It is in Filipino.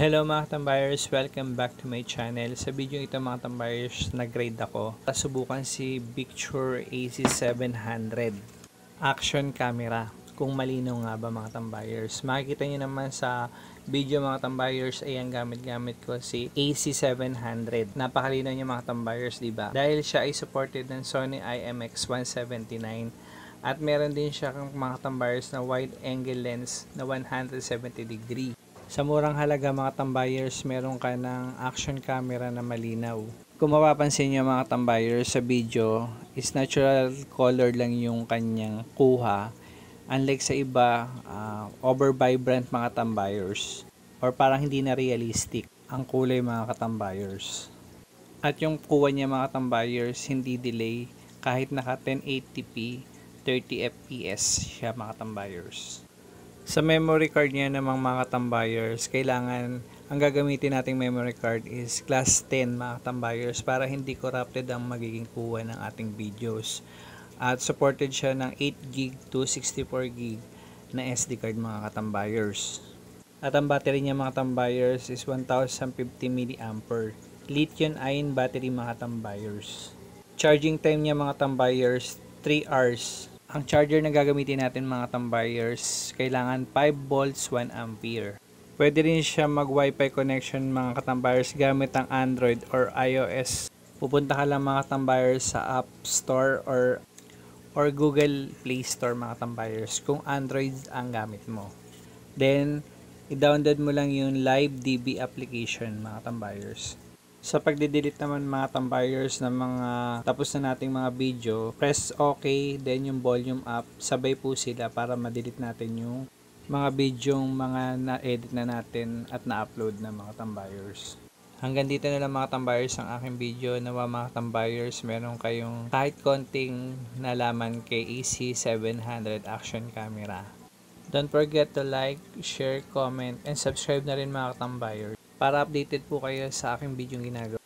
Hello mga tambayers, welcome back to my channel. Sa video ito mga tambayers, nag-grade ako. Subukan si Victure AC700 action camera. Kung malinaw nga ba mga tambayers. Makikita nyo naman sa video mga tambayers ay ang gamit ko si AC700. Napakalinaw niya mga tambayers, diba? Dahil siya ay supported ng Sony IMX179 at meron din siya mga tambayers na wide angle lens na 170 degree. Sa murang halaga mga tambayers, meron ka ng action camera na malinaw. Kung mapapansin nyo mga tambayers sa video, is natural color lang yung kanyang kuha. Unlike sa iba, over vibrant mga tambayers. Or parang hindi na realistic ang kulay mga katambayers. At yung kuha niya mga tambayers, hindi delay kahit naka 1080p, 30 fps siya mga tambayers. Sa memory card niya namang mga tambayers, kailangan ang gagamitin nating memory card is class 10 mga tambayers para hindi corrupted ang magiging kuha ng ating videos. At supported siya ng 8GB to 64GB na SD card mga katambayers. At ang battery niya mga tambayers is 1050 mAh. Lithium ion battery mga tambayers. Charging time niya mga tambayers 3 hours. Ang charger na gagamitin natin mga tambayers, kailangan 5 volts 1 ampere. Pwede rin siya mag wifi connection mga katambayers gamit ang Android or iOS. Pupunta ka lang mga tambayers sa App Store or Google Play Store mga tambayers kung Android ang gamit mo. Then, i-download mo lang yung LiveDB application mga tambayers. Sa pagde-delete naman mga tambayers ng mga tapos na nating mga video, press OK, then yung volume up, sabay po sila para ma-delete natin yung mga video mga na-edit na natin at na-upload na mga tambayers. Hanggang dito na lang mga tambayers ang aking video. Nawa mga tambayers, meron kayong kahit konting nalaman kay AC700 action camera. Don't forget to like, share, comment, and subscribe na rin mga tambayers para updated po kayo sa aking video ginagawa.